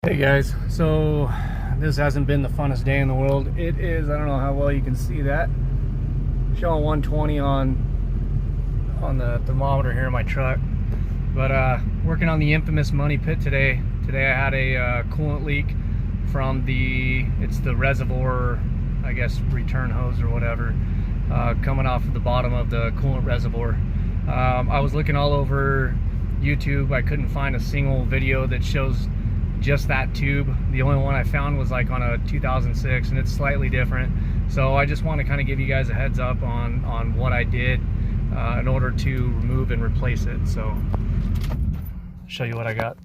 Hey guys, so this hasn't been the funnest day in the world. It is, I don't know how well you can see that, showing 120 on the thermometer here in my truck, but working on the infamous money pit today. I had a coolant leak from it's the reservoir, I guess, return hose or whatever, coming off of the bottom of the coolant reservoir. I was looking all over YouTube. I couldn't find a single video that shows just that tube. The only one I found was like on a 2006, and it's slightly different. So I just want to kind of give you guys a heads up on what I did in order to remove and replace it. So show you what I got.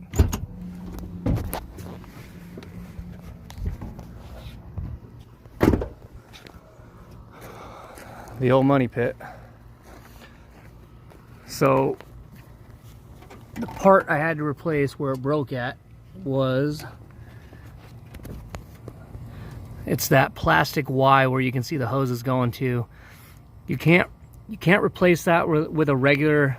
The old money pit. So the part I had to replace where it broke at was, it's that plastic Y where you can see the hoses going to. You can't replace that with a regular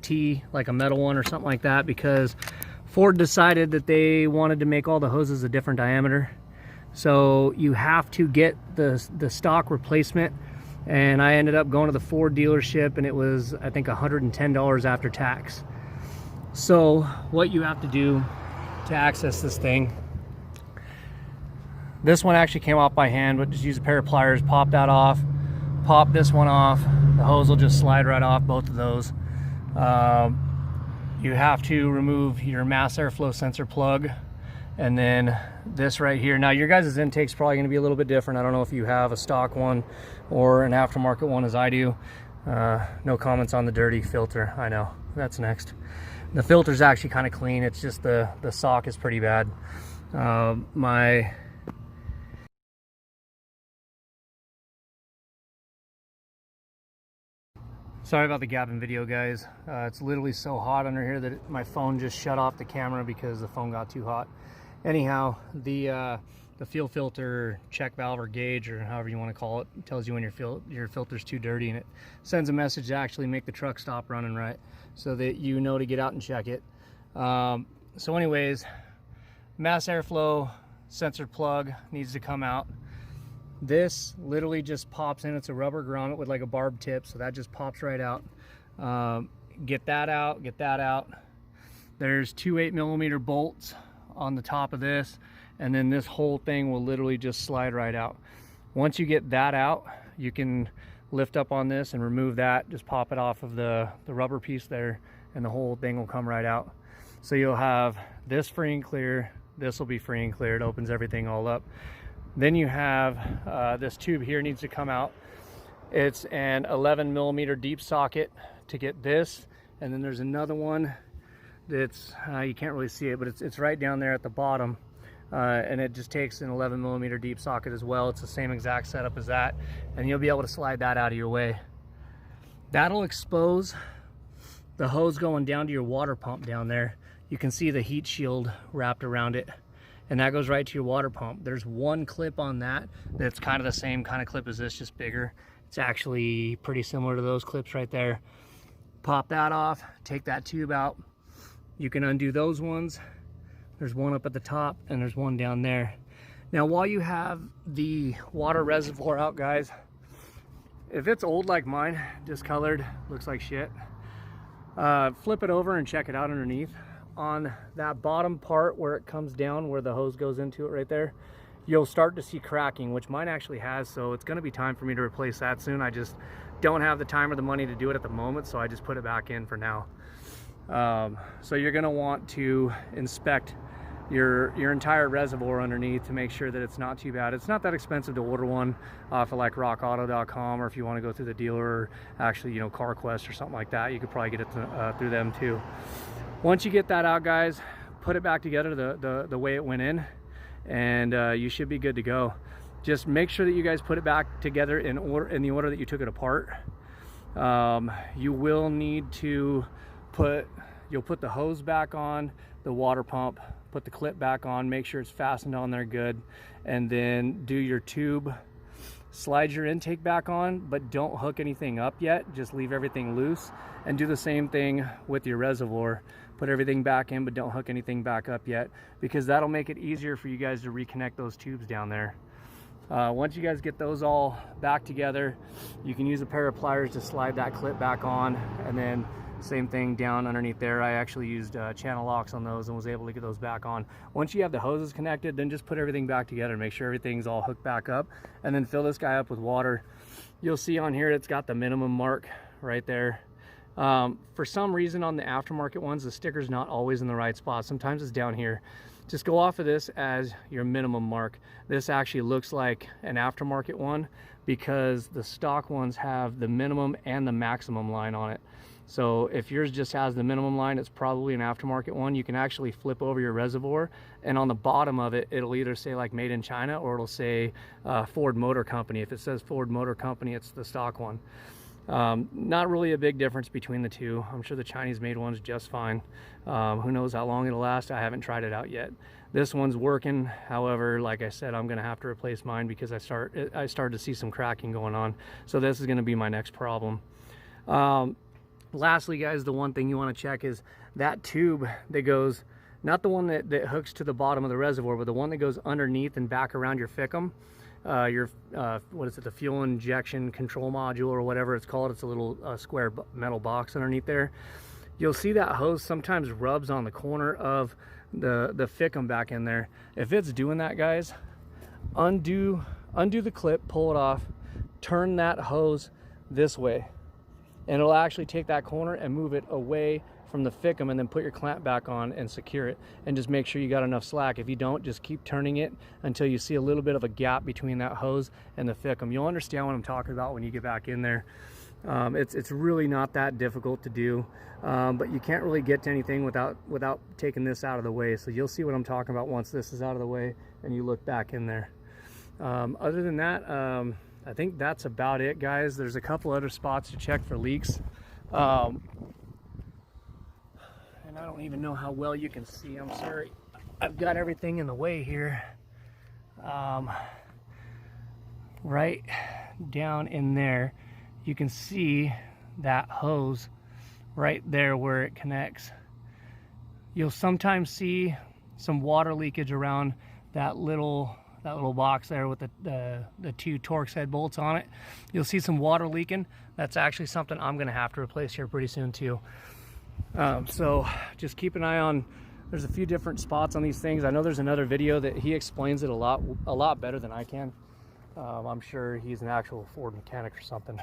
T, like a metal one or something like that, because Ford decided that they wanted to make all the hoses a different diameter. So you have to get the stock replacement, and I ended up going to the Ford dealership, and it was, I think, $110 after tax. So what you have to do to access this thing, this one actually came off by hand, but just use a pair of pliers, pop that off, pop this one off, the hose will just slide right off, both of those. You have to remove your mass airflow sensor plug, and then this right here. Now your guys' intake's probably going to be a little bit different. I don't know if you have a stock one or an aftermarket one as I do. No comments on the dirty filter. I know, that's next. The filter's actually kind of clean. It's just the sock is pretty bad. Sorry about the gap in video, guys. It's literally so hot under here that my phone just shut off the camera because the phone got too hot. Anyhow, the fuel filter check valve or gauge, or however you want to call it, tells you when your filter's too dirty, and it sends a message to actually make the truck stop running right, so that you know to get out and check it. So anyways, mass airflow sensor plug needs to come out. This literally just pops in. It's a rubber grommet with like a barb tip, so that just pops right out. Get that out, get that out. There's two 8mm bolts on the top of this, and then this whole thing will literally just slide right out. Once you get that out, you can lift up on this and remove that. Just pop it off of the rubber piece there, and the whole thing will come right out. So you'll have this free and clear, this will be free and clear. It opens everything all up. Then you have this tube here needs to come out. It's an 11mm deep socket to get this, and then there's another one that's you can't really see it, but it's right down there at the bottom, and it just takes an 11mm deep socket as well. It's the same exact setup as that, and you'll be able to slide that out of your way. That'll expose the hose going down to your water pump down there. You can see the heat shield wrapped around it, and that goes right to your water pump. There's one clip on that that's kind of the same kind of clip as this, just bigger. It's actually pretty similar to those clips right there. Pop that off, take that tube out. You can undo those ones. There's one up at the top, and there's one down there. Now, while you have the water reservoir out, guys, if it's old like mine, discolored, looks like shit, flip it over and check it out underneath. On that bottom part where it comes down, where the hose goes into it right there, you'll start to see cracking, which mine actually has, so it's gonna be time for me to replace that soon. I just don't have the time or the money to do it at the moment, so I just put it back in for now. So you're gonna want to inspect your entire reservoir underneath to make sure that it's not too bad. It's not that expensive to order one off of like rockauto.com, or if you want to go through the dealer, or actually, you know, CarQuest or something like that, you could probably get it through them too. Once you get that out, guys, put it back together the way it went in, and you should be good to go. Just make sure that you guys put it back together in the order that you took it apart. You will need to you'll put the hose back on, the water pump, put the clip back on, make sure it's fastened on there good, and then do your tube slide your intake back on, but don't hook anything up yet. Just leave everything loose, and do the same thing with your reservoir. Put everything back in, but don't hook anything back up yet, because that'll make it easier for you guys to reconnect those tubes down there. Once you guys get those all back together, you can use a pair of pliers to slide that clip back on, and then same thing down underneath there. I actually used channel locks on those and was able to get those back on. Once you have the hoses connected, then just put everything back together, make sure everything's all hooked back up, and then fill this guy up with water. You'll see on here it's got the minimum mark right there. For some reason on the aftermarket ones, the sticker's not always in the right spot. Sometimes it's down here. Just go off of this as your minimum mark. This actually looks like an aftermarket one because the stock ones have the minimum and the maximum line on it. So if yours just has the minimum line, it's probably an aftermarket one. You can actually flip over your reservoir, and on the bottom of it, it'll either say like made in China, or it'll say Ford Motor Company. If it says Ford Motor Company, it's the stock one. Not really a big difference between the two. I'm sure the Chinese made one's just fine. Who knows how long it'll last? I haven't tried it out yet. This one's working. However, like I said, I'm gonna have to replace mine because I started to see some cracking going on. So this is gonna be my next problem. Lastly, guys, the one thing you want to check is that tube that goes, not the one that hooks to the bottom of the reservoir, but the one that goes underneath and back around your FICM. What is it, the fuel injection control module or whatever it's called. It's a little square metal box underneath there. You'll see that hose sometimes rubs on the corner of the FICM back in there. If it's doing that, guys, undo the clip, pull it off, turn that hose this way, and it'll actually take that corner and move it away from the FICM, and then put your clamp back on and secure it, and just make sure you got enough slack. If you don't, just keep turning it until you see a little bit of a gap between that hose and the FICM. You'll understand what I'm talking about when you get back in there. It's really not that difficult to do, but you can't really get to anything without taking this out of the way. So you'll see what I'm talking about once this is out of the way and you look back in there. Other than that, I think that's about it, guys. There's a couple other spots to check for leaks. And I don't even know how well you can see. I'm sorry. I've got everything in the way here. Right down in there, you can see that hose right there where it connects. You'll sometimes see some water leakage around that little box there with the two Torx head bolts on it. You'll see some water leaking. That's actually something I'm gonna have to replace here pretty soon too. So just keep an eye on, there's a few different spots on these things. I know there's another video that he explains it a lot better than I can. I'm sure he's an actual Ford mechanic or something.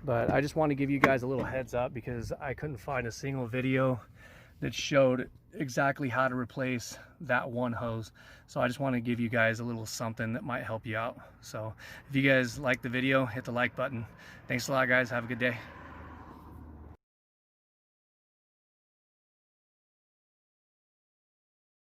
But I just want to give you guys a little heads up because I couldn't find a single video that showed exactly how to replace that one hose. So I just want to give you guys a little something that might help you out. So if you guys like the video, hit the like button. Thanks a lot, guys. Have a good day.